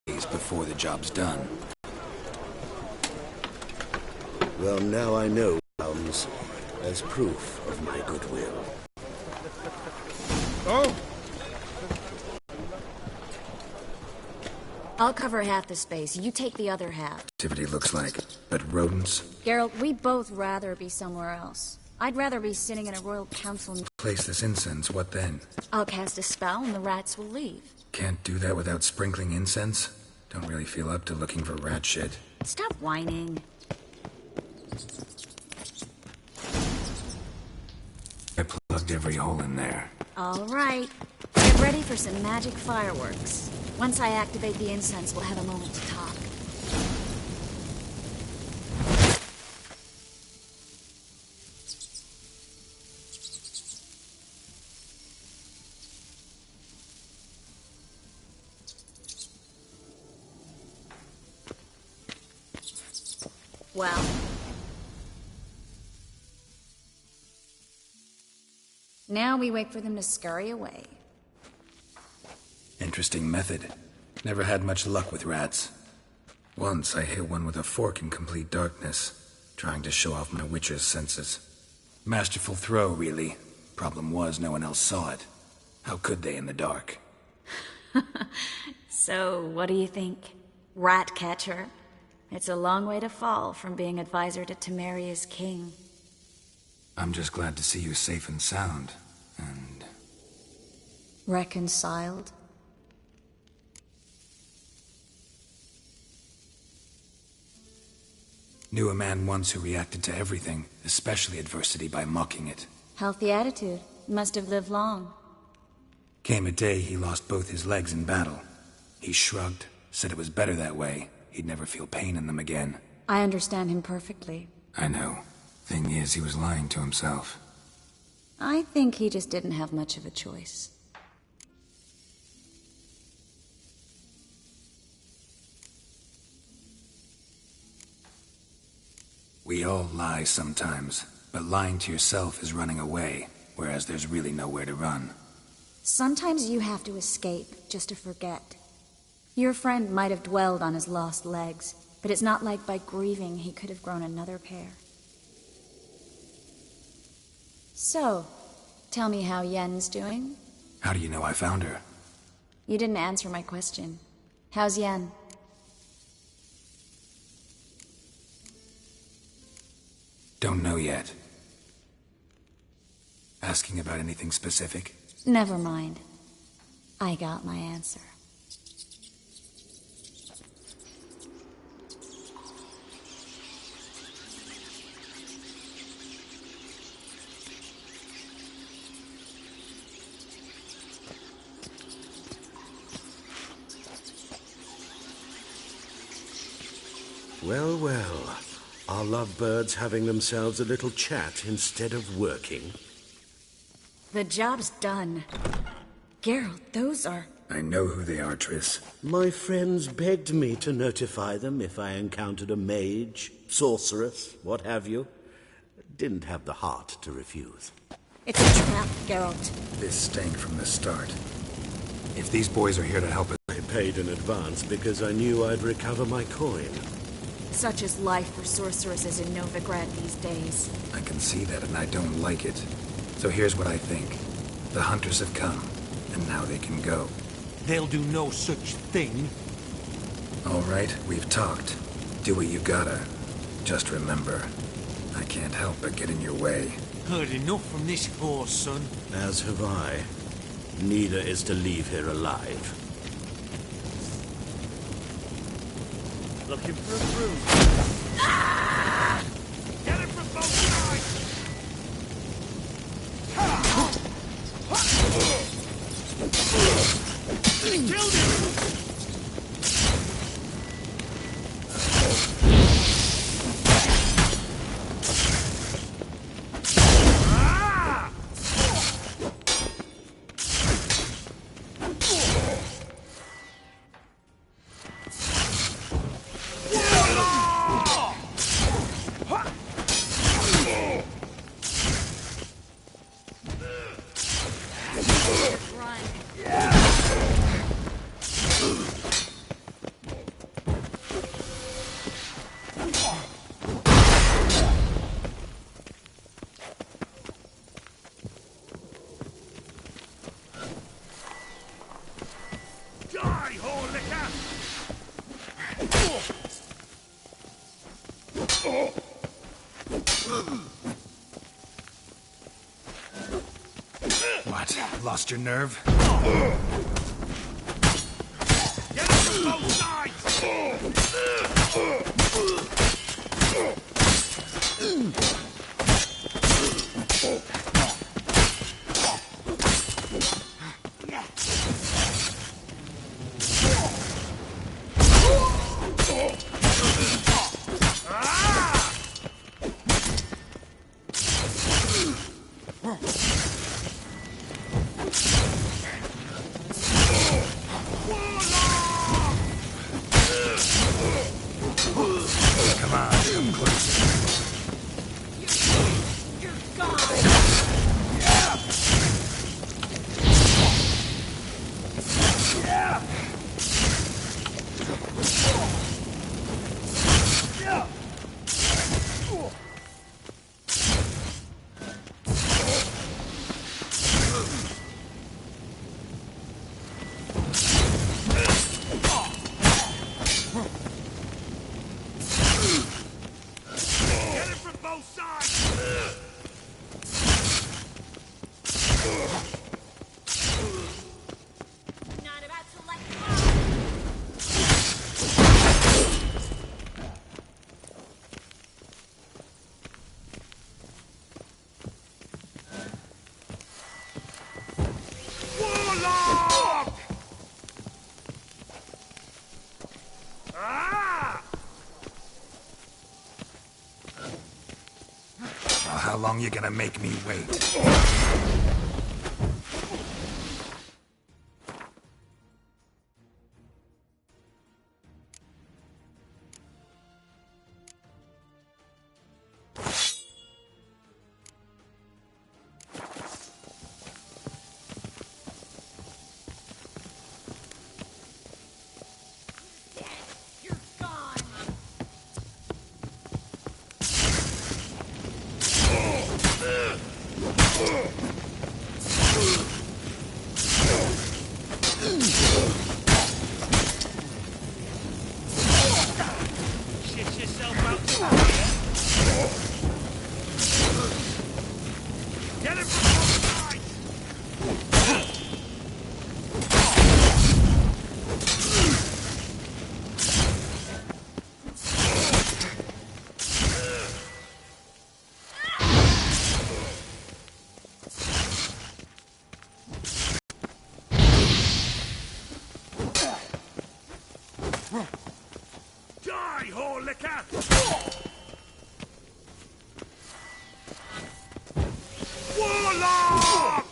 before the job's done. Well, now I know, Helms, as proof of my goodwill. Oh! I'll cover half the space. You take the other half. Activity looks like, but rodents? Geralt, we'd both rather be somewhere else. I'd rather be sitting in a royal council... Place this incense, what then? I'll cast a spell and the rats will leave. Can't do that without sprinkling incense? Don't really feel up to looking for rat shit. Stop whining. I plugged every hole in there. All right. Get ready for some magic fireworks. Once I activate the incense, we'll have a moment to talk. Well... now we wait for them to scurry away. Interesting method. Never had much luck with rats. Once I hit one with a fork in complete darkness, trying to show off my witcher's senses. Masterful throw, really. Problem was, no one else saw it. How could they in the dark? So, what do you think? Rat catcher? It's a long way to fall from being advisor to Temeria's king. I'm just glad to see you safe and sound, and... reconciled? Knew a man once who reacted to everything, especially adversity, by mocking it. Healthy attitude. Must have lived long. Came a day he lost both his legs in battle. He shrugged, said it was better that way. He'd never feel pain in them again. I understand him perfectly. I know. Thing is, he was lying to himself. I think he just didn't have much of a choice. We all lie sometimes, but lying to yourself is running away, whereas there's really nowhere to run. Sometimes you have to escape, just to forget. Your friend might have dwelled on his lost legs, but it's not like by grieving he could have grown another pair. So, tell me how Yen's doing? How do you know I found her? You didn't answer my question. How's Yen? Don't know yet. Asking about anything specific? Never mind. I got my answer. Well, well. Are lovebirds having themselves a little chat instead of working? The job's done. Geralt, those are... I know who they are, Triss. My friends begged me to notify them if I encountered a mage, sorceress, what have you. Didn't have the heart to refuse. It's a trap, Geralt. This stank from the start. If these boys are here to help us... I paid in advance because I knew I'd recover my coin. Such is life for sorceresses in Novigrad these days. I can see that, and I don't like it. So here's what I think. The hunters have come, and now they can go. They'll do no such thing. All right, we've talked. Do what you gotta. Just remember, I can't help but get in your way. Heard enough from this horse, son. As have I. Neither is to leave here alive. Looking for a bruise. Ah! Get him from both sides! Killed him! Lost your nerve? Get it from both sides! Come on, come closer. You're gone! Get it from both sides! Not about to let go! Warlock! Ah! Well, how long you gonna make me wait? You're gone! Shit yourself out to Get it from both sides! Die, whore liquor! Warlock!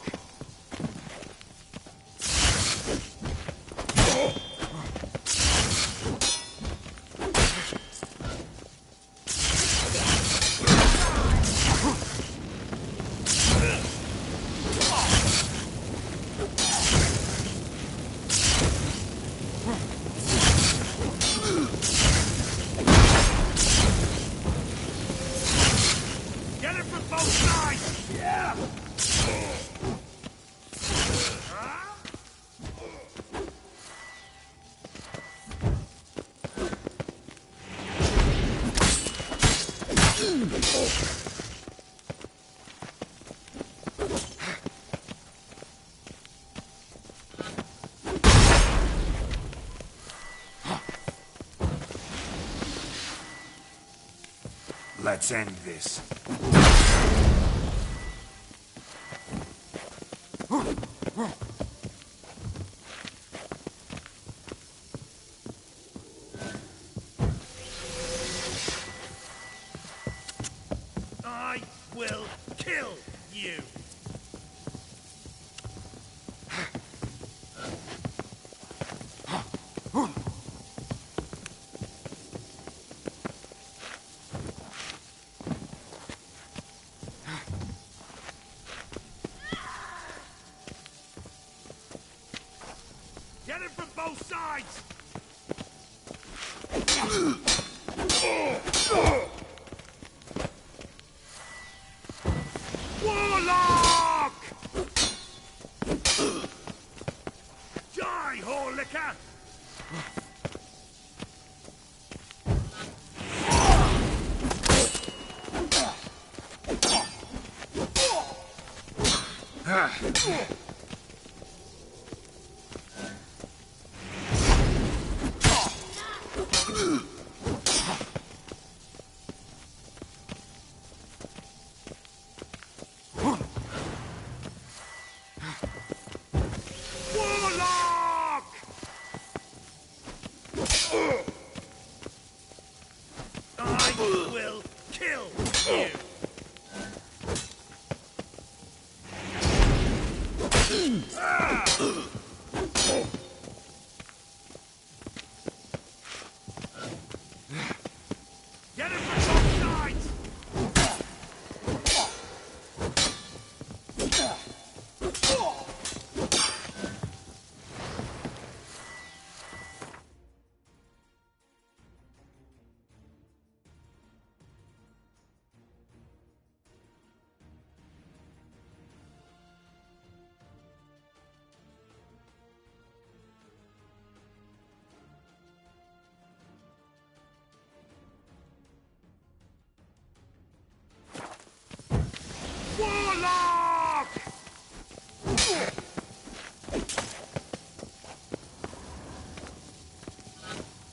Get it from both sides! Yeah! Let's end this. I will kill you! Get it from both sides! Warlock! Die, whore liquor! will kill you. Get him from both sides! Warlock!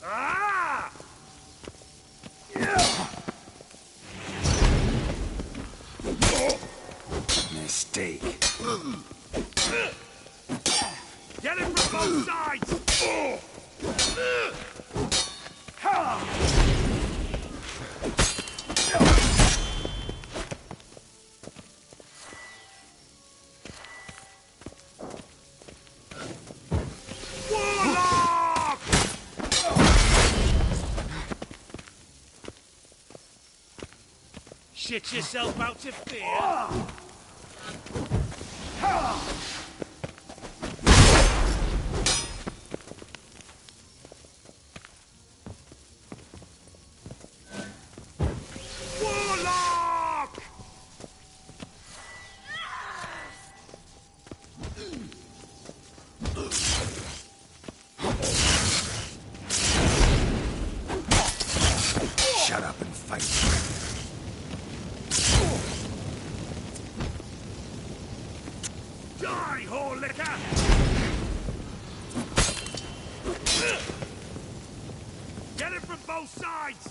Ah! Mistake. Get him from both sides! Warlock! Shit yourself out to fear? Warlock! Shut up and fight. Die, whore liquor! Get it from both sides!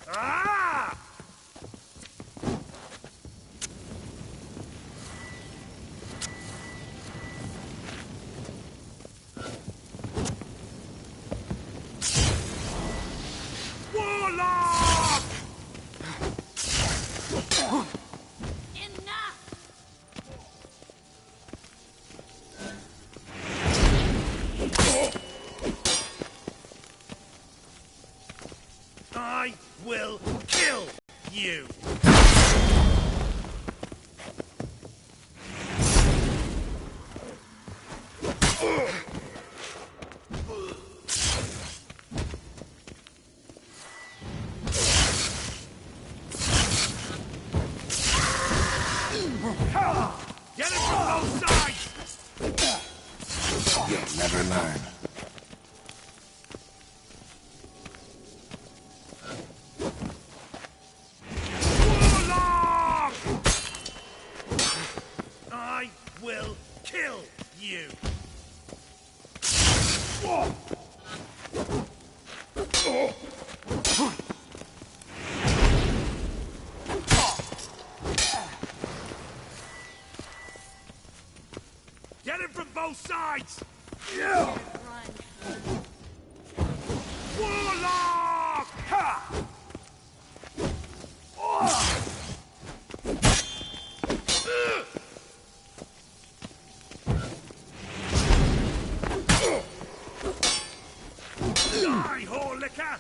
Ah! Warlock! Enough! I will kill you! Get it from both sides! You'll never learn. Warlock! I will kill you! Get him from both sides! Run. Warlock! Ha! Die, whore liquor!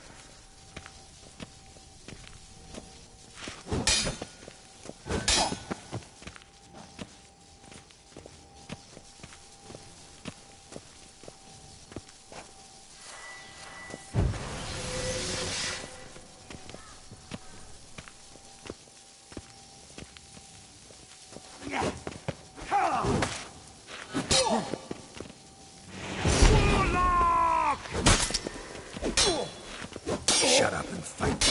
Warlock! Shut up and fight.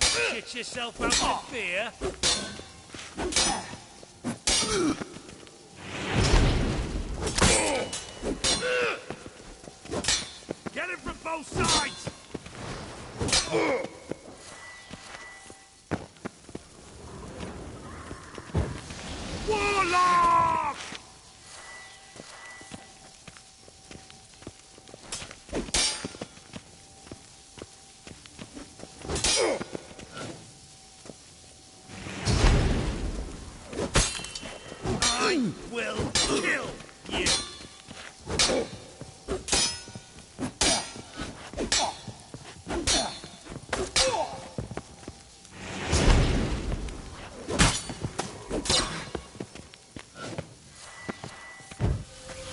Shit yourself out of fear? Get him from both sides! Warlock! I will kill you!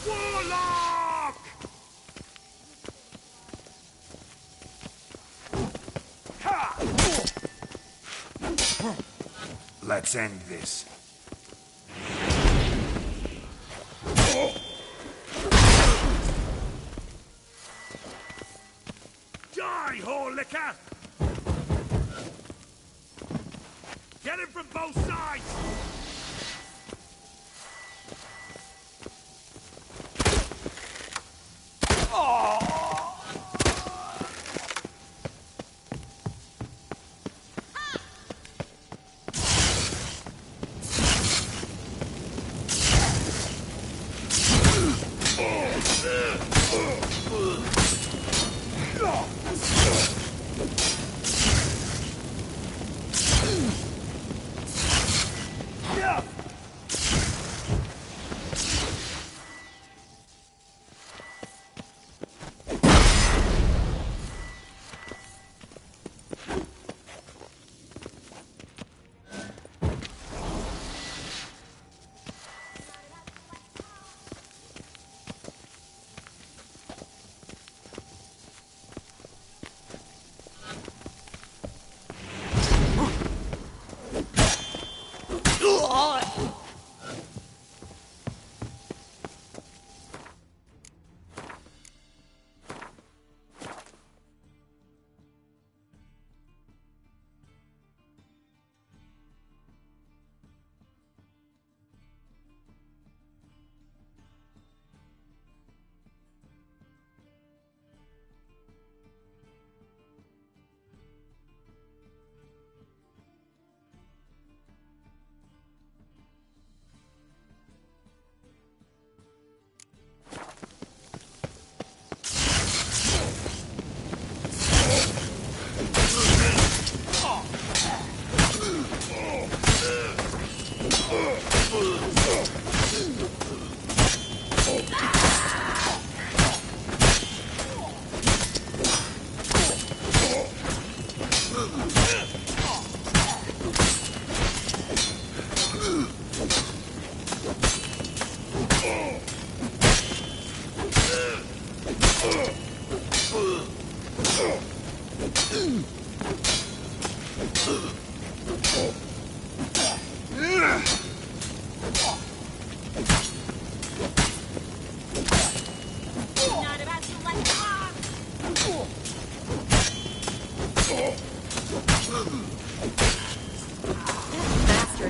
Warlock! Let's end this. Die, whore liquor! Get him from both sides!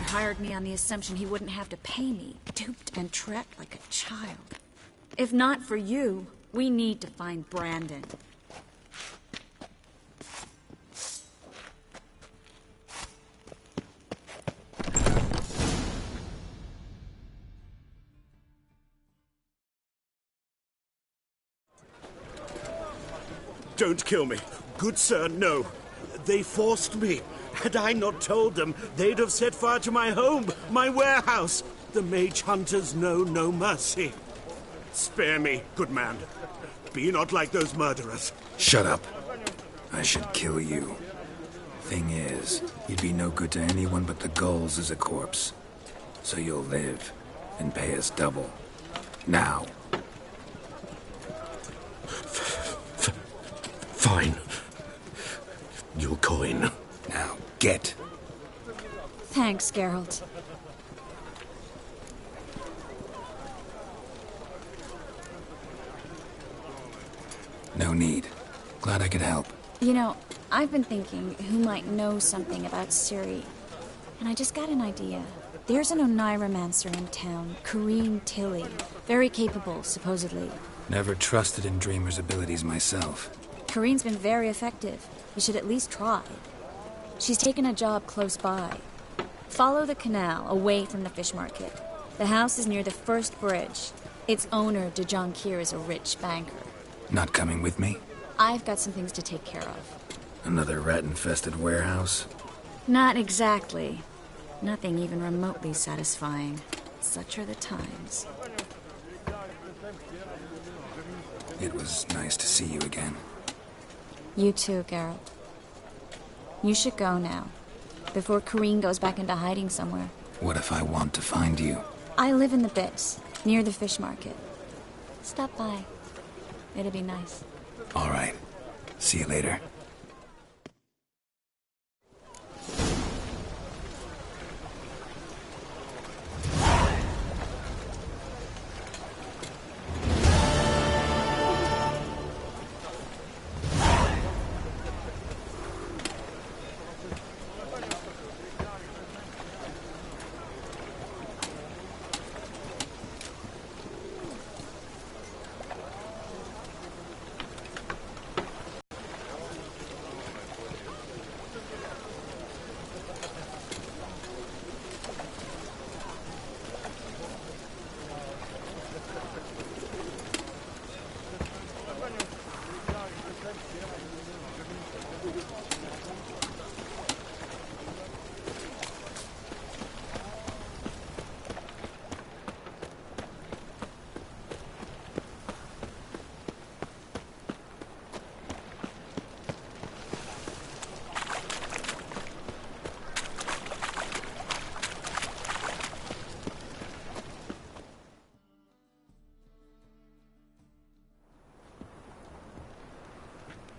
Hired me on the assumption he wouldn't have to pay me, duped and trapped like a child. If not for you, we need to find Brandon. Don't kill me. Good sir, no. They forced me. Had I not told them, they'd have set fire to my home, my warehouse. The mage hunters know no mercy. Spare me, good man. Be not like those murderers. Shut up. I should kill you. Thing is, you'd be no good to anyone but the gulls as a corpse. So you'll live and pay us double. Now. Fine. Your coin. Now, get. Thanks, Geralt. No need. Glad I could help. You know, I've been thinking who might know something about Ciri. And I just got an idea. There's an Oneiromancer in town, Kareem Tilly. Very capable, supposedly. Never trusted in Dreamer's abilities myself. Kareem's been very effective. We should at least try. She's taken a job close by. Follow the canal, away from the fish market. The house is near the first bridge. Its owner, Dejonkir, is a rich banker. Not coming with me? I've got some things to take care of. Another rat-infested warehouse? Not exactly. Nothing even remotely satisfying. Such are the times. It was nice to see you again. You too, Geralt. You should go now, before Corrine goes back into hiding somewhere. What if I want to find you? I live in the Bits, near the fish market. Stop by. It'll be nice. All right. See you later.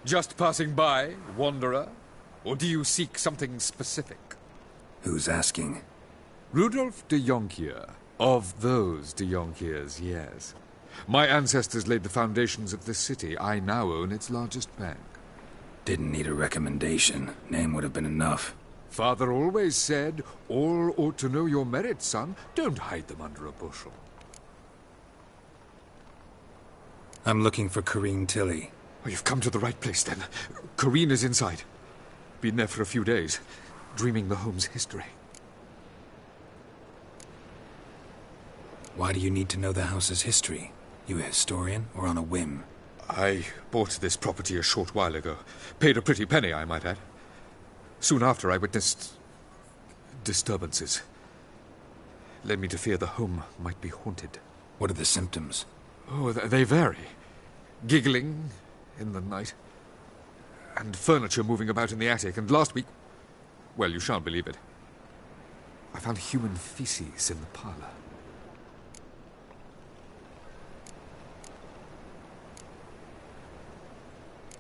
Just passing by, wanderer? Or do you seek something specific? Who's asking? Rudolf de Jonkier. Of those de Jonkiers, yes. My ancestors laid the foundations of this city. I now own its largest bank. Didn't need a recommendation. Name would have been enough. Father always said, all ought to know your merits, son. Don't hide them under a bushel. I'm looking for Corrine Tilly. Oh, you've come to the right place, then. Corrine is inside. Been there for a few days, dreaming the home's history. Why do you need to know the house's history? You a historian, or on a whim? I bought this property a short while ago. Paid a pretty penny, I might add. Soon after, I witnessed disturbances. Led me to fear the home might be haunted. What are the symptoms? Oh, they vary. Giggling in the night, and furniture moving about in the attic, and last week, well, you shan't believe it, I found human feces in the parlor.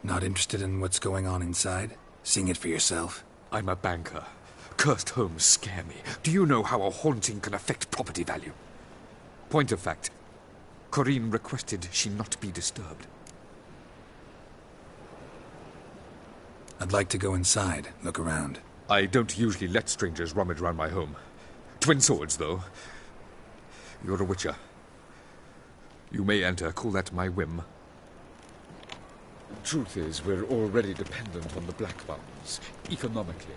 Not interested in what's going on inside? Seeing it for yourself? I'm a banker. Cursed homes scare me. Do you know how a haunting can affect property value? Point of fact, Corrine requested she not be disturbed. I'd like to go inside, look around. I don't usually let strangers rummage around my home. Twin swords, though. You're a witcher. You may enter, call that my whim. Truth is, we're already dependent on the Black Mountains, economically.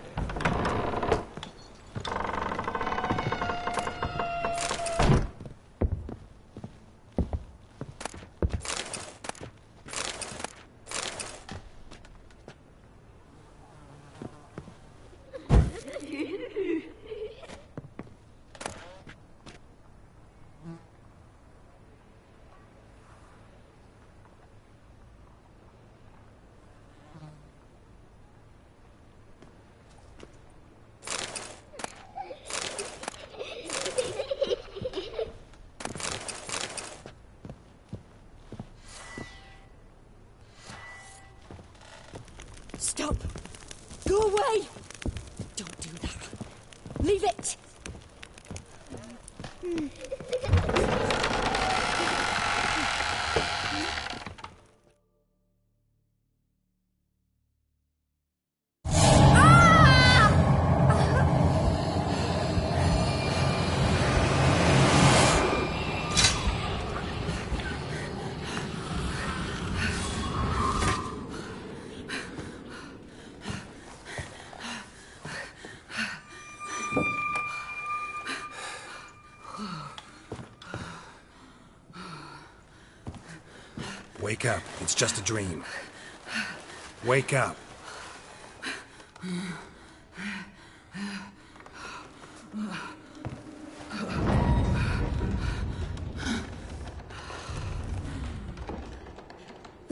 Stop! Go away! Don't do that. Leave it! Wake up. It's just a dream. Wake up.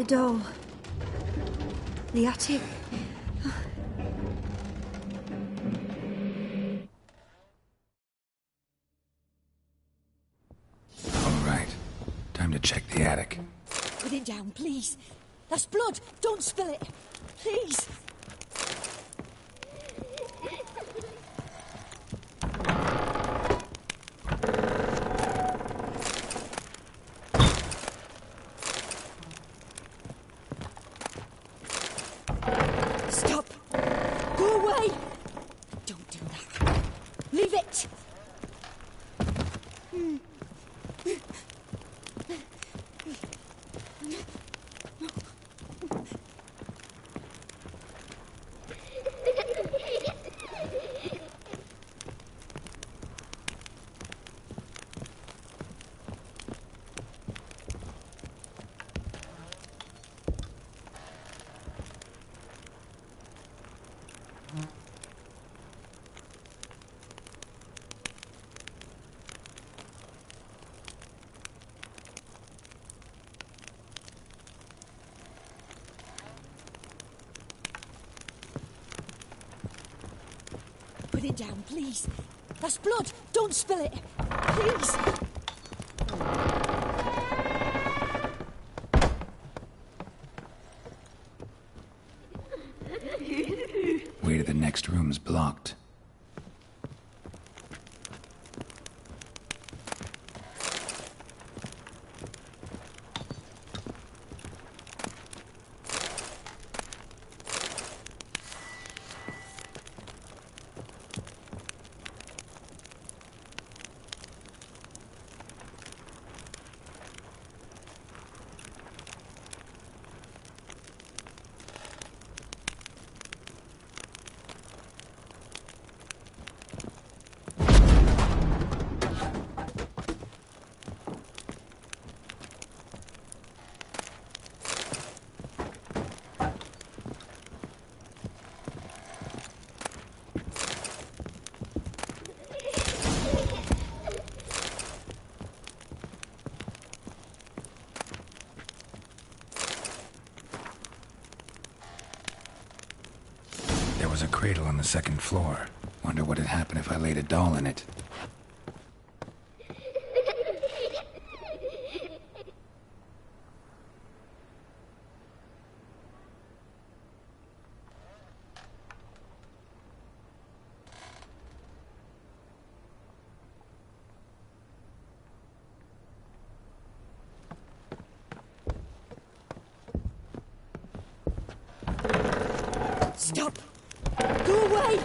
The doll. The attic. All right. Time to check the attic. Put it down, please. That's blood. Don't spill it. Please. Stop. Go away. Don't do that. Leave it. Put it down, please. That's blood. Don't spill it. Please. Way to the next room's blocked. There was a cradle on the second floor. Wonder what'd happen if I laid a doll in it. Stop. Go away.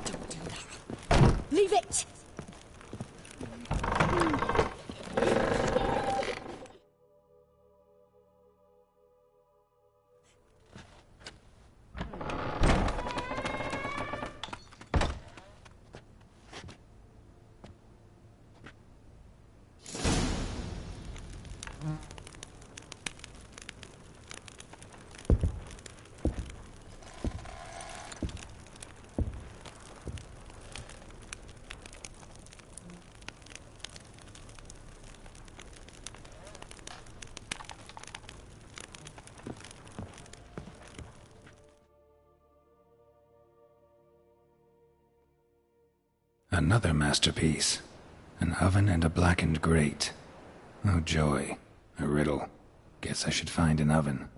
Don't do that. Leave it. Another masterpiece. An oven and a blackened grate. Oh joy. A riddle. Guess I should find an oven.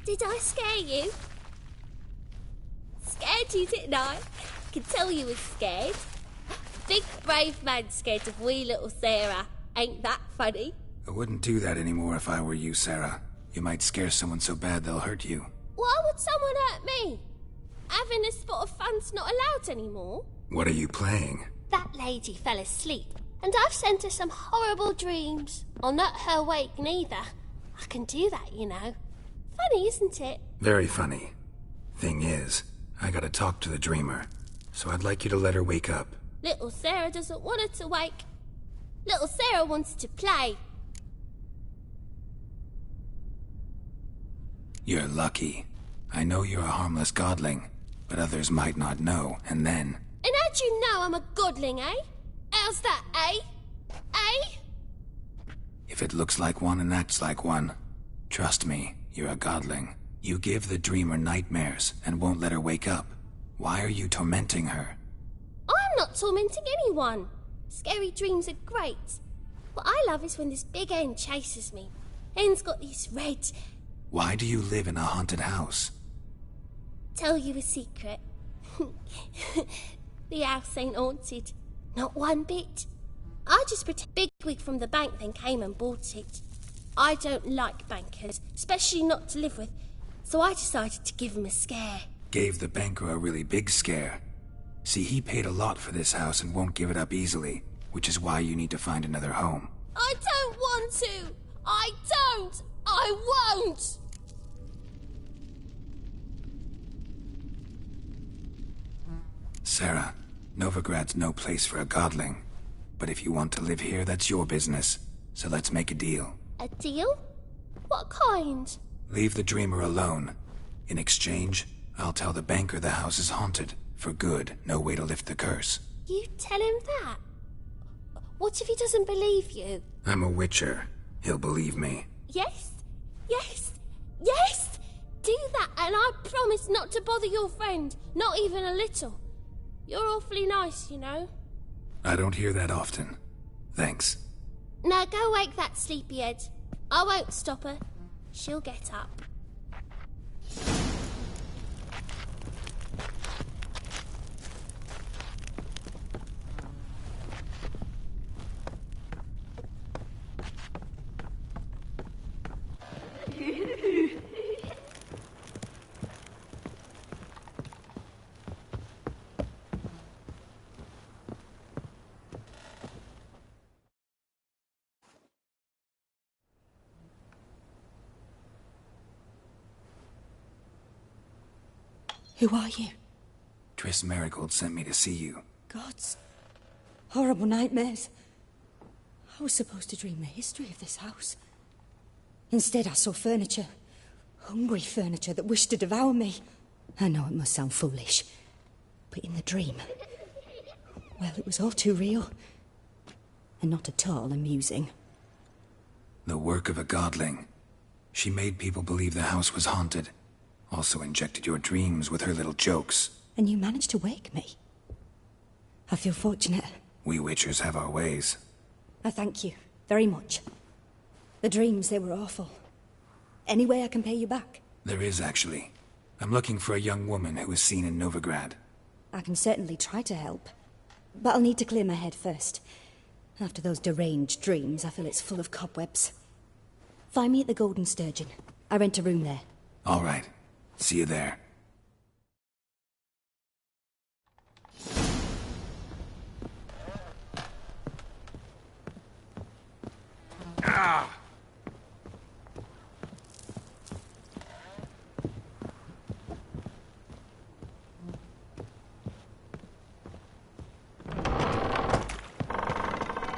Did I scare you? Scared you, didn't I? I can tell you was scared. Big brave man scared of wee little Sarah. Ain't that funny? I wouldn't do that anymore if I were you, Sarah. You might scare someone so bad they'll hurt you. Why would someone hurt me? Having a spot of fun's not allowed anymore. What are you playing? That lady fell asleep, and I've sent her some horrible dreams. I'll not her wake neither. I can do that, you know. Funny, isn't it? Very funny. Thing is, I gotta talk to the dreamer, so I'd like you to let her wake up. Little Sarah doesn't want her to wake. Little Sarah wants to play. You're lucky. I know you're a harmless godling, but others might not know, and then... And how'd you know I'm a godling, eh? How's that, eh? Eh? If it looks like one and acts like one, trust me, you're a godling. You give the dreamer nightmares and won't let her wake up. Why are you tormenting her? I'm not tormenting anyone. Scary dreams are great. What I love is when this big hen chases me. Hen's got these red... Why do you live in a haunted house? Tell you a secret. The house ain't haunted. Not one bit. I just pretend bigwig from the bank then came and bought it. I don't like bankers, especially not to live with, so I decided to give him a scare. Gave the banker a really big scare. See, he paid a lot for this house and won't give it up easily, which is why you need to find another home. I don't want to! I don't! I won't! Sarah, Novigrad's no place for a godling. But if you want to live here, that's your business. So let's make a deal. A deal? What kind? Leave the dreamer alone. In exchange, I'll tell the banker the house is haunted. For good, no way to lift the curse. You tell him that? What if he doesn't believe you? I'm a witcher. He'll believe me. Yes? Yes? Yes! Do that, and I promise not to bother your friend. Not even a little. You're awfully nice, you know. I don't hear that often. Thanks. Now go wake that sleepyhead. I won't stop her. She'll get up. Who are you? Triss Merigold sent me to see you. Gods. Horrible nightmares. I was supposed to dream the history of this house. Instead, I saw furniture. Hungry furniture that wished to devour me. I know it must sound foolish, but in the dream, well, it was all too real. And not at all amusing. The work of a godling. She made people believe the house was haunted. Also injected your dreams with her little jokes. And you managed to wake me. I feel fortunate. We witchers have our ways. I thank you very much. The dreams, they were awful. Any way I can pay you back? There is, actually. I'm looking for a young woman who was seen in Novigrad. I can certainly try to help. But I'll need to clear my head first. After those deranged dreams, I feel it's full of cobwebs. Find me at the Golden Sturgeon. I rent a room there. All right. See you there. Ah!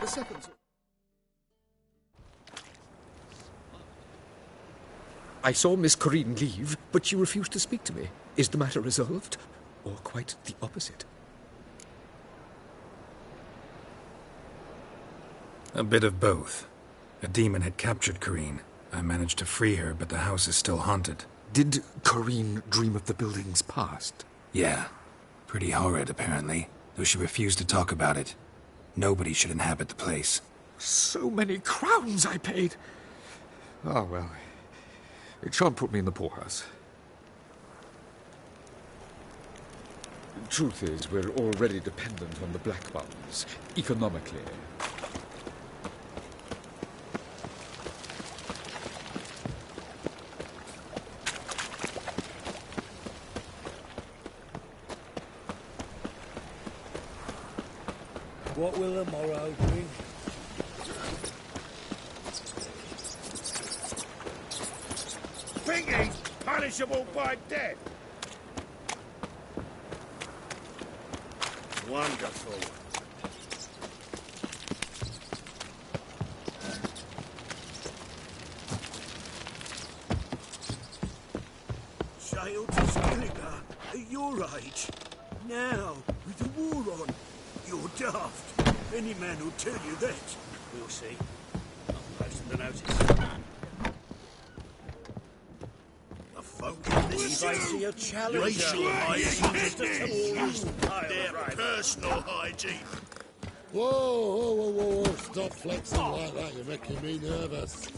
The second... I saw Miss Corinne leave, but she refused to speak to me. Is the matter resolved? Or quite the opposite? A bit of both. A demon had captured Corinne. I managed to free her, but the house is still haunted. Did Corinne dream of the building's past? Yeah. Pretty horrid, apparently, though she refused to talk about it. Nobody should inhabit the place. So many crowns I paid. Oh, well. It shan't put me in the poorhouse. Truth is, we're already dependent on the Black Buns, economically. What will the morrow bring? Pinky, punishable by death. Wonderful. Child to Skinniger, at your age. Now, with the war on, you're daft. Any man will tell you that. We'll see. I'm posting the notice. The folk in this place are challenging. Racial hygiene. Their personal hygiene. Whoa. Stop flexing like that. You're making me nervous.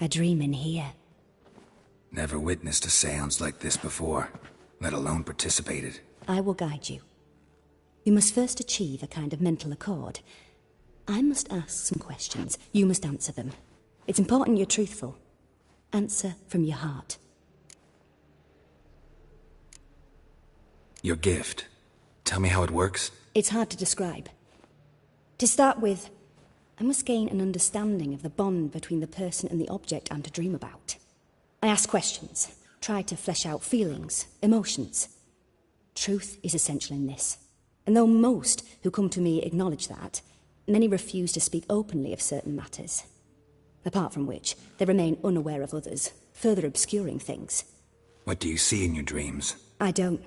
A dream in here. Never witnessed a seance like this before, let alone participated. I will guide you. You must first achieve a kind of mental accord. I must ask some questions. You must answer them. It's important you're truthful. Answer from your heart. Your gift. Tell me how it works. It's hard to describe. To start with, I must gain an understanding of the bond between the person and the object I'm to dream about. I ask questions, try to flesh out feelings, emotions. Truth is essential in this. And though most who come to me acknowledge that, many refuse to speak openly of certain matters. Apart from which, they remain unaware of others, further obscuring things. What do you see in your dreams? I don't.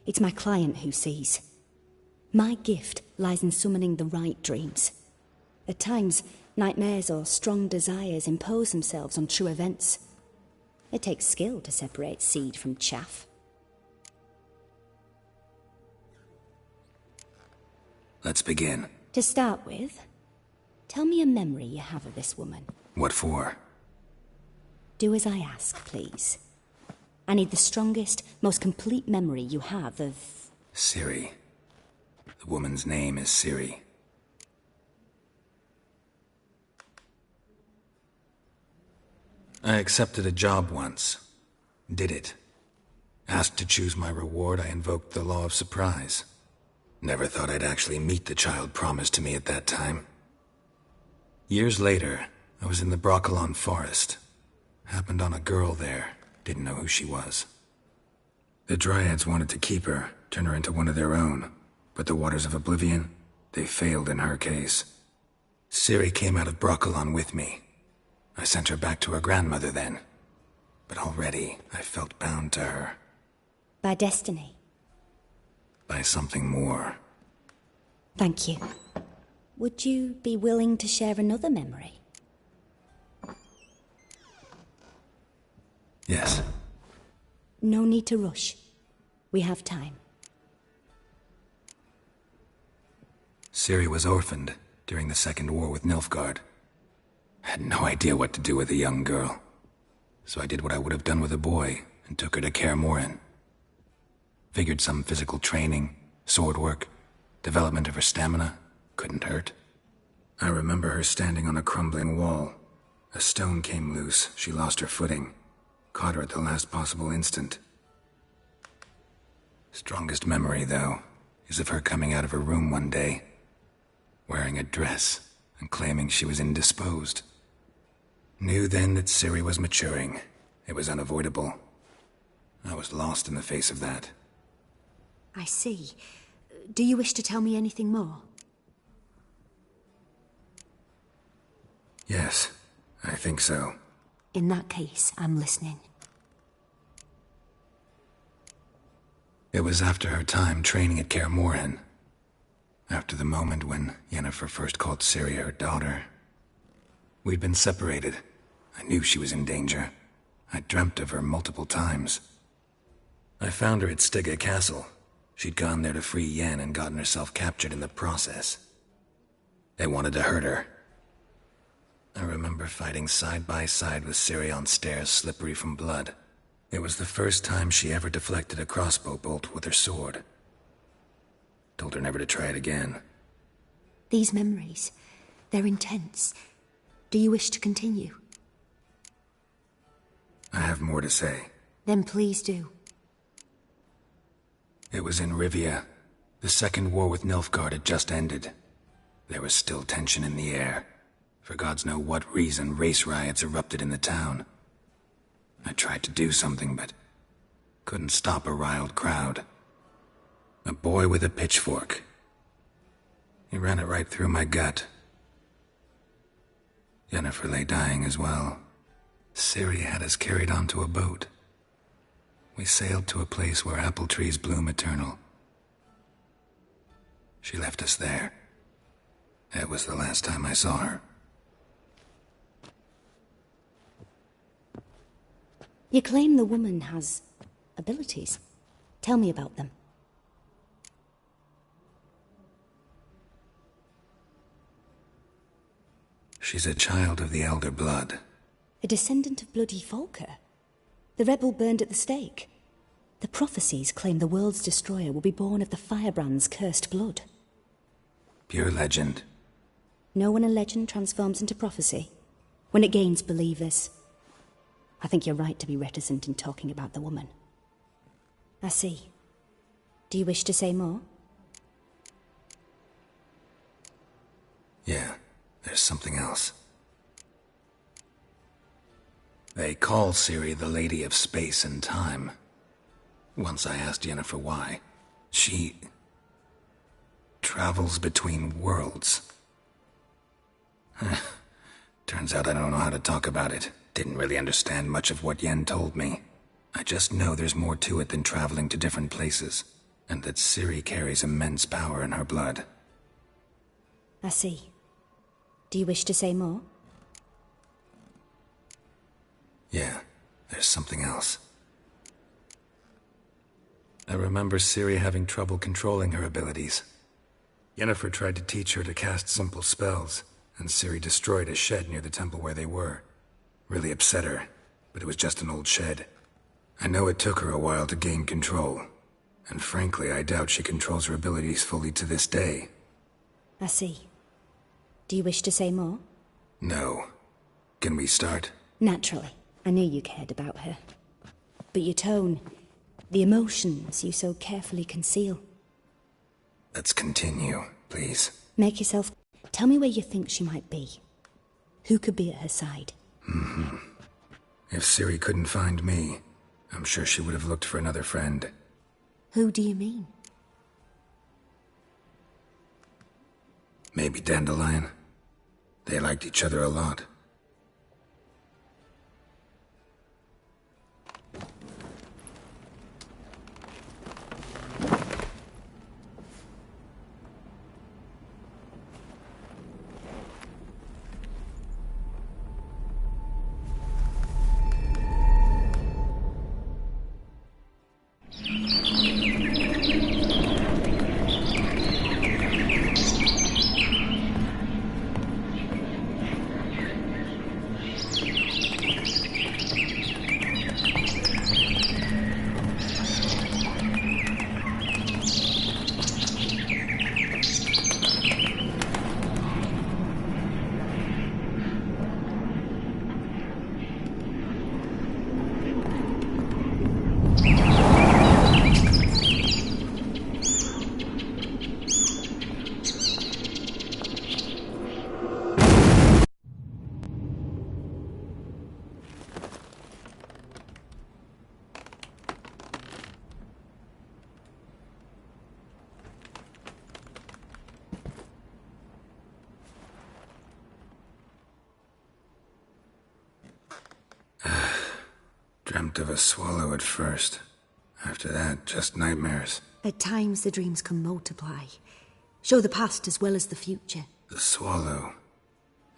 It's my client who sees. My gift lies in summoning the right dreams. At times, nightmares or strong desires impose themselves on true events. It takes skill to separate seed from chaff. Let's begin. To start with, tell me a memory you have of this woman. What for? Do as I ask, please. I need the strongest, most complete memory you have of... Ciri. The woman's name is Ciri. I accepted a job once. Did it. Asked to choose my reward, I invoked the law of surprise. Never thought I'd actually meet the child promised to me at that time. Years later, I was in the Broccolon forest. Happened on a girl there. Didn't know who she was. The Dryads wanted to keep her, turn her into one of their own. But the Waters of Oblivion, they failed in her case. Ciri came out of Broccolon with me. I sent her back to her grandmother then. But already, I felt bound to her. By destiny. By something more. Thank you. Would you be willing to share another memory? Yes. No need to rush. We have time. Ciri was orphaned during the Second War with Nilfgaard. Had no idea what to do with a young girl. So I did what I would have done with a boy and took her to Kaer Morhen. Figured some physical training, sword work, development of her stamina couldn't hurt. I remember her standing on a crumbling wall. A stone came loose, she lost her footing. Caught her at the last possible instant. Strongest memory, though, is of her coming out of her room one day, wearing a dress and claiming she was indisposed. Knew then that Ciri was maturing. It was unavoidable. I was lost in the face of that. I see. Do you wish to tell me anything more? Yes, I think so. In that case, I'm listening. It was after her time training at Kaer Morhen. After the moment when Yennefer first called Ciri her daughter. We'd been separated. I knew she was in danger. I dreamt of her multiple times. I found her at Stygga Castle. She'd gone there to free Yen and gotten herself captured in the process. They wanted to hurt her. I remember fighting side by side with Ciri on stairs slippery from blood. It was the first time she ever deflected a crossbow bolt with her sword. Told her never to try it again. These memories, they're intense. Do you wish to continue? I have more to say. Then please do. It was in Rivia. The second war with Nilfgaard had just ended. There was still tension in the air. For gods know what reason, race riots erupted in the town. I tried to do something, but couldn't stop a riled crowd. A boy with a pitchfork. He ran it right through my gut. Yennefer lay dying as well. Ciri had us carried onto a boat. We sailed to a place where apple trees bloom eternal. She left us there. That was the last time I saw her. You claim the woman has abilities. Tell me about them. She's a child of the Elder Blood. A descendant of bloody Volker. The rebel burned at the stake. The prophecies claim the world's destroyer will be born of the Firebrand's cursed blood. Pure legend. Know when a legend transforms into prophecy? When it gains believers. I think you're right to be reticent in talking about the woman. I see. Do you wish to say more? Yeah, there's something else. They call Ciri the Lady of Space and Time. Once I asked Yennefer why. She travels between worlds. Turns out I don't know how to talk about it. Didn't really understand much of what Yen told me. I just know there's more to it than traveling to different places, and that Ciri carries immense power in her blood. I see. Do you wish to say more? Yeah, there's something else. I remember Ciri having trouble controlling her abilities. Yennefer tried to teach her to cast simple spells, and Ciri destroyed a shed near the temple where they were. Really upset her, but it was just an old shed. I know it took her a while to gain control, and frankly, I doubt she controls her abilities fully to this day. I see. Do you wish to say more? No. Can we start? Naturally. I knew you cared about her. But your tone, the emotions you so carefully conceal. Let's continue, please. Make yourself... Tell me where you think she might be. Who could be at her side? If Ciri couldn't find me, I'm sure she would have looked for another friend. Who do you mean? Maybe Dandelion. They liked each other a lot. Dreamt of a swallow at first. After that, just nightmares. At times, the dreams can multiply. Show the past as well as the future. The swallow.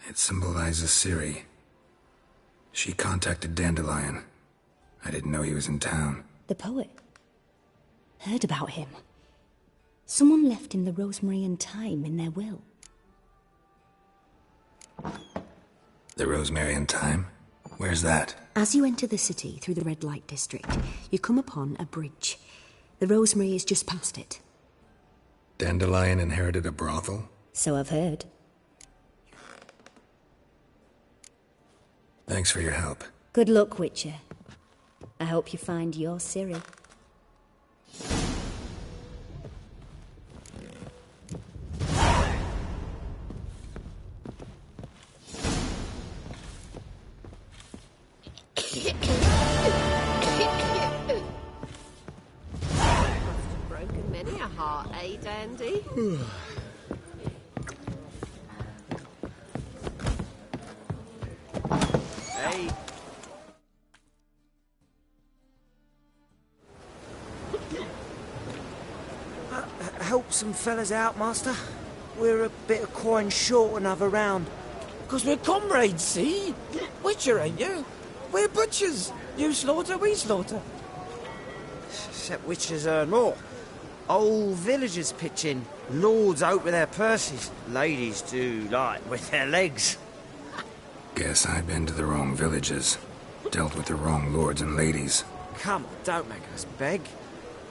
It symbolizes Ciri. She contacted Dandelion. I didn't know he was in town. The poet. Heard about him. Someone left him the rosemary and thyme in their will. The rosemary and thyme? Where's that? As you enter the city through the red light district, you come upon a bridge. The rosemary is just past it. Dandelion inherited a brothel? So I've heard. Thanks for your help. Good luck, Witcher. I hope you find your Ciri. Broken many a heart, eh, Dandy? Hey. Help some fellas out, Master. We're a bit of coin short another round. 'Cause we're comrades, see? Witcher, ain't you? We're butchers. You slaughter, we slaughter. Except witches earn more. Old villagers pitch in. Lords out with their purses. Ladies do like with their legs. Guess I've been to the wrong villages. Dealt with the wrong lords and ladies. Come on, don't make us beg.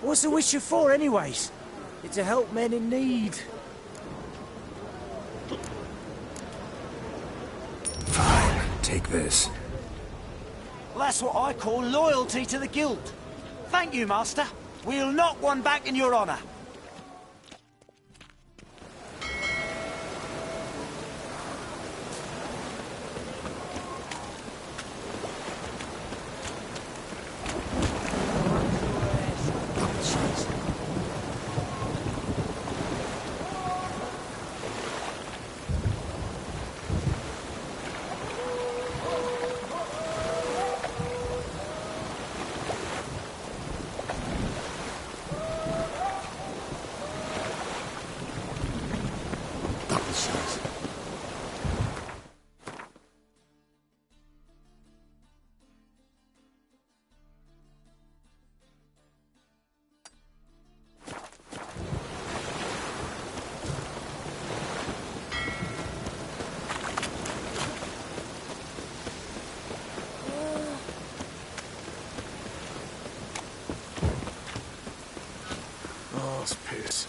What's a witcher for, anyways? It's to help men in need. Fine, take this. Well, that's what I call loyalty to the guild. Thank you, Master. We'll knock one back in your honour. Piss.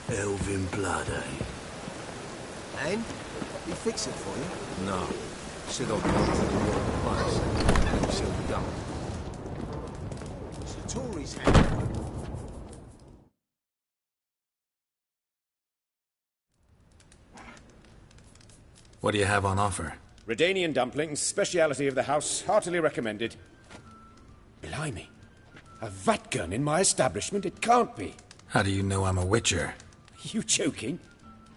Elven blood, eh? And? He fix it for you? No. Said I'll come to the wrong place. And he'll be done. It's the Tories' hand. What do you have on offer? Redanian dumplings, speciality of the house, heartily recommended. Blimey. A vatgun in my establishment? It can't be. How do you know I'm a witcher? You joking?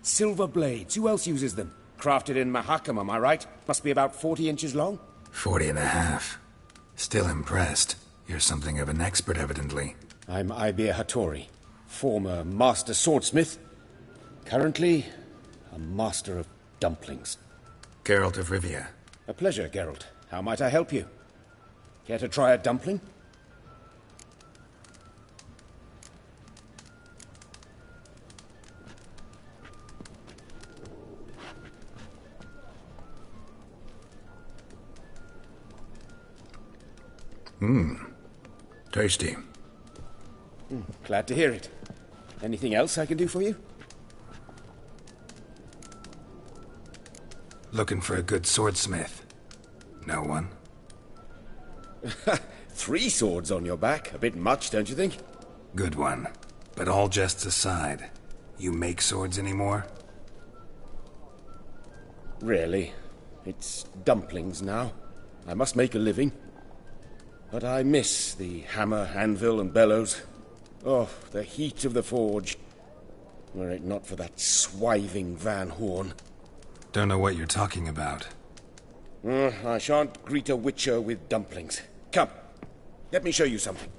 Silver blades. Who else uses them? Crafted in Mahakam, am I right? Must be about 40 inches long? 40 and a half. Still impressed. You're something of an expert, evidently. I'm Ibir Hattori, former master swordsmith. Currently, a master of dumplings. Geralt of Rivia. A pleasure, Geralt. How might I help you? Care to try a dumpling? Tasty. Glad to hear it. Anything else I can do for you? Looking for a good swordsmith. No one? 3 swords on your back. A bit much, don't you think? Good one. But all jests aside, you make swords anymore? Really. It's dumplings now. I must make a living. But I miss the hammer, anvil, and bellows. Oh, the heat of the forge. Were it not for that swiving Van Horn. Don't know what you're talking about. I shan't greet a witcher with dumplings. Come, let me show you something.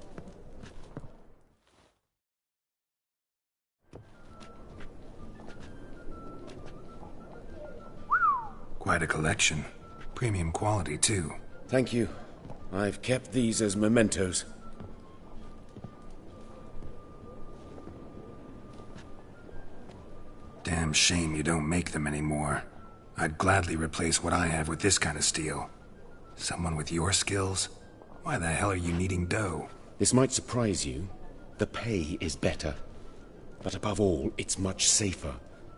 Quite a collection. Premium quality, too. Thank you. I've kept these as mementos. Damn shame you don't make them anymore. I'd gladly replace what I have with this kind of steel. Someone with your skills? Why the hell are you needing dough? This might surprise you. The pay is better. But above all, it's much safer.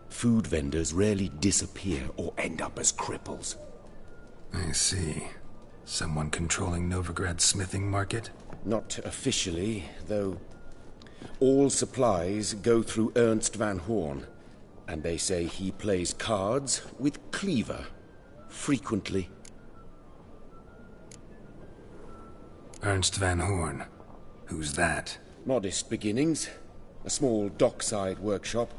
Food vendors rarely disappear or end up as cripples. I see. Someone controlling Novigrad's smithing market? Not officially, though. All supplies go through Ernst Van Horn. And they say he plays cards with Cleaver. Frequently. Ernst Van Horn. Who's that? Modest beginnings. A small dockside workshop.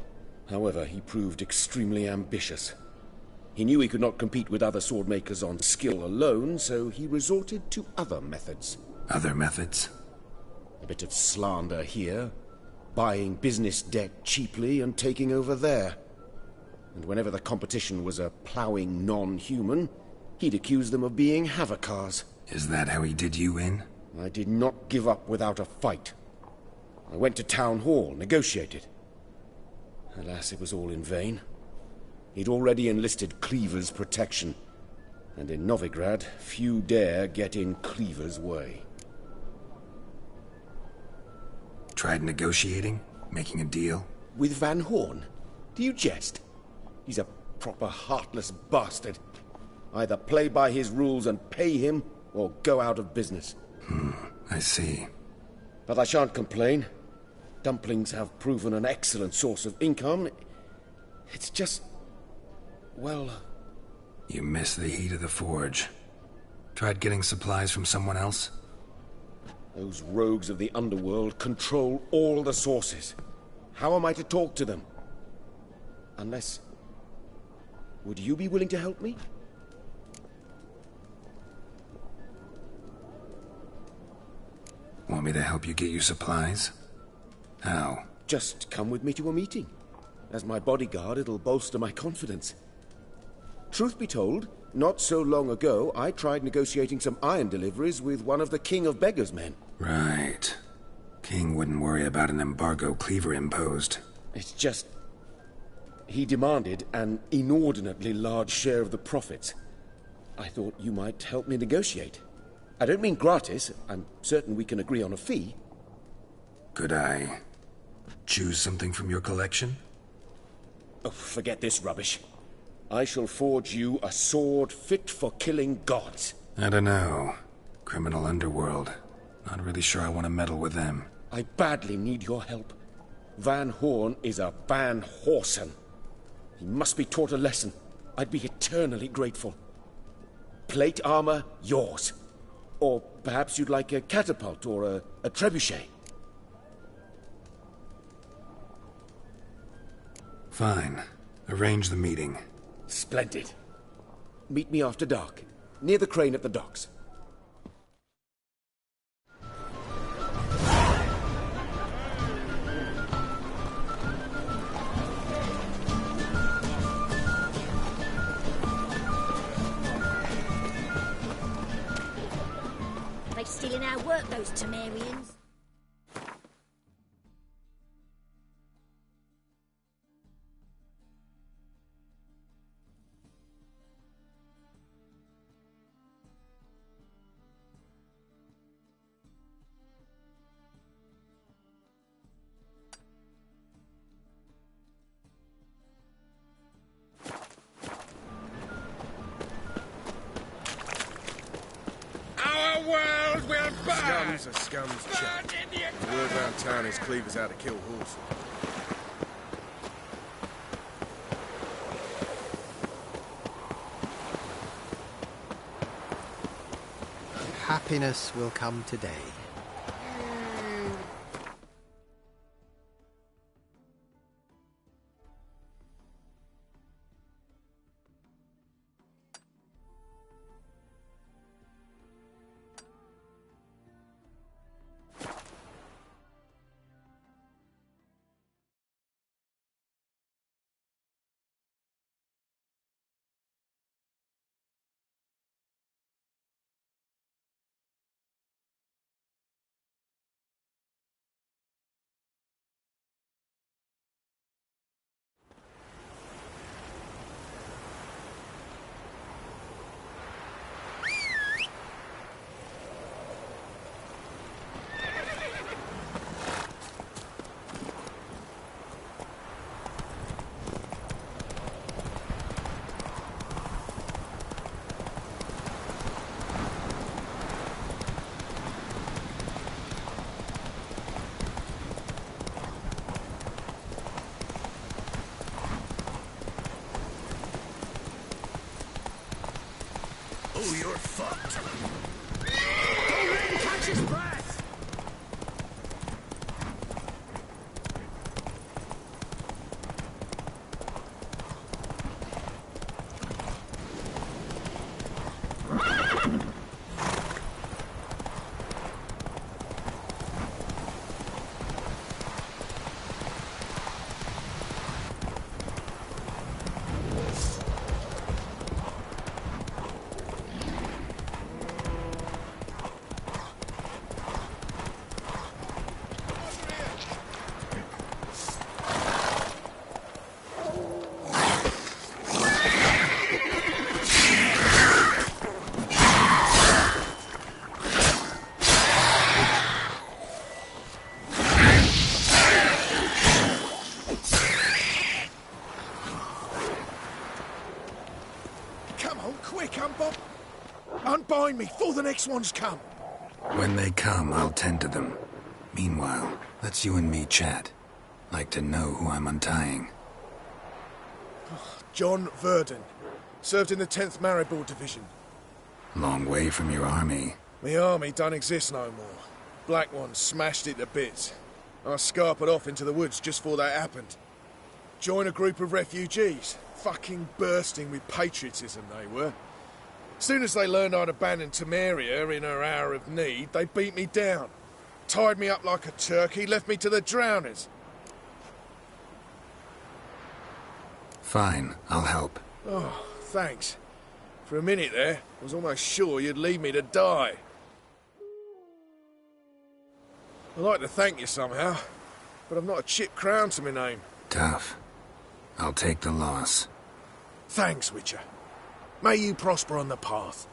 However, he proved extremely ambitious. He knew he could not compete with other swordmakers on skill alone, so he resorted to other methods. Other methods? A bit of slander here, buying business debt cheaply and taking over there. And whenever the competition was a ploughing non-human, he'd accuse them of being Havocars. Is that how he did you in? I did not give up without a fight. I went to Town Hall, negotiated. Alas, it was all in vain. He'd already enlisted Cleaver's protection, and in Novigrad, few dare get in Cleaver's way. Tried negotiating? Making a deal? With Van Horn? Do you jest? He's a proper heartless bastard. Either play by his rules and pay him, or go out of business. I see. But I shan't complain. Dumplings have proven an excellent source of income. It's just... well... You miss the heat of the forge. Tried getting supplies from someone else? Those rogues of the underworld control all the sources. How am I to talk to them? Unless... Would you be willing to help me? Want me to help you get you supplies? How? Just come with me to a meeting. As my bodyguard, it'll bolster my confidence. Truth be told, not so long ago, I tried negotiating some iron deliveries with one of the King of Beggars' men. Right. King wouldn't worry about an embargo Cleaver imposed. It's just... he demanded an inordinately large share of the profits. I thought you might help me negotiate. I don't mean gratis. I'm certain we can agree on a fee. Could I choose something from your collection? Oh, forget this rubbish. I shall forge you a sword fit for killing gods. I don't know. Criminal underworld. Not really sure I want to meddle with them. I badly need your help. Van Horn is a Van Horsen. He must be taught a lesson. I'd be eternally grateful. Plate armor, yours. Or perhaps you'd like a catapult or a trebuchet. Fine. Arrange the meeting. Splendid. Meet me after dark, near the crane at the docks. Are they stealing our work, those Temerians? Scum's a scum's chap. The word around town is Cleaver's out to kill horses. Happiness will come today. Oh, you're fucked. Don't let him catch his breath! Unbind me before the next ones come. When they come, I'll tend to them. Meanwhile, let's you and me chat. Like to know who I'm untying. John Verdon. Served in the 10th Maribor Division. Long way from your army. My army don't exist no more. Black Ones smashed it to bits. I scarpered off into the woods just before that happened. Joined a group of refugees. Fucking bursting with patriotism they were. Soon as they learned I'd abandoned Temeria in her hour of need, they beat me down. Tied me up like a turkey, left me to the drowners. Fine, I'll help. Oh, thanks. For a minute there, I was almost sure you'd leave me to die. I'd like to thank you somehow, but I've not a chip crown to my name. Tough. I'll take the loss. Thanks, Witcher. May you prosper on the path.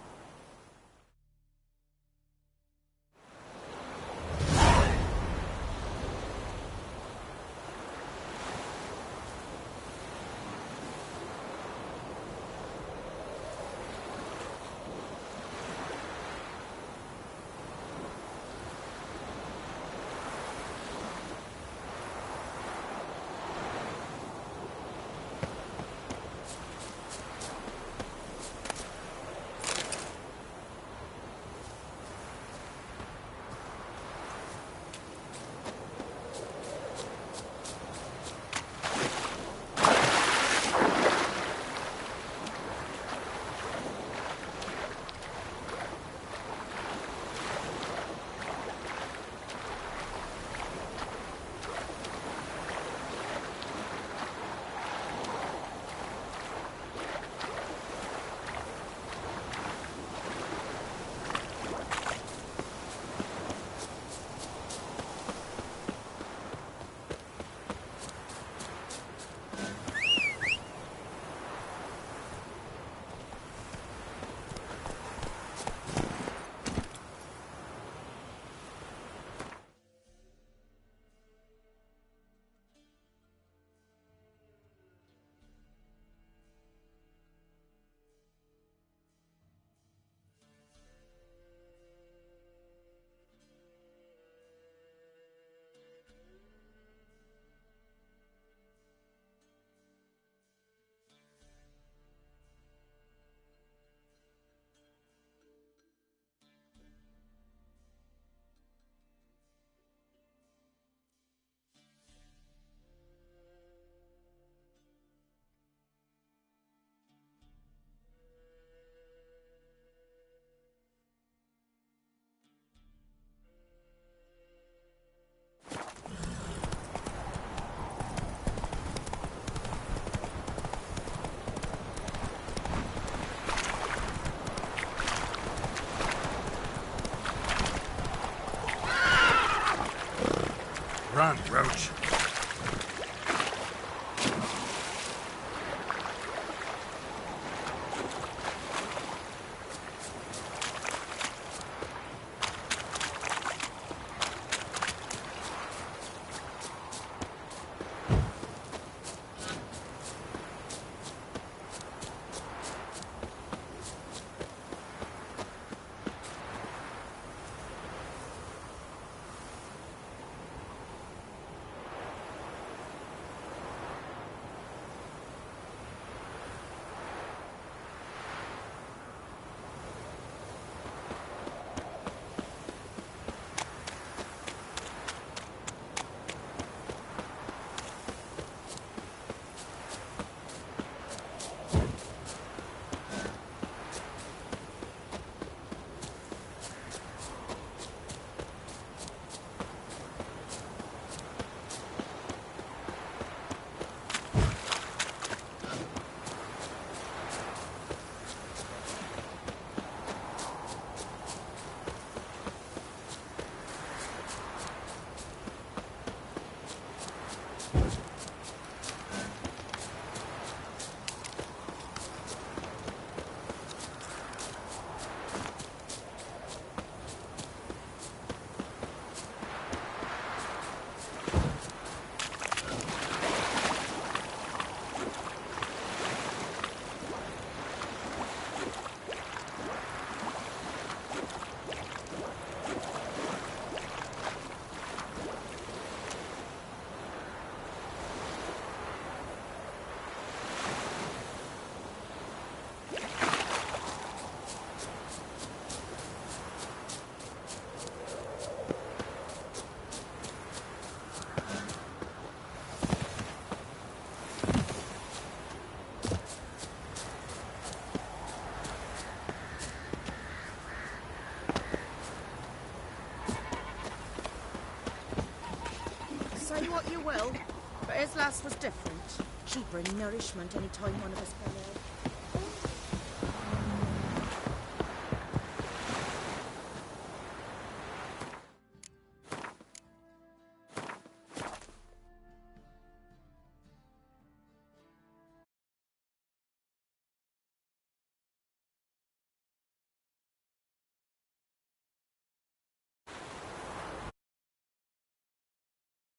lass was different. She'd bring nourishment any time one of us fell ill.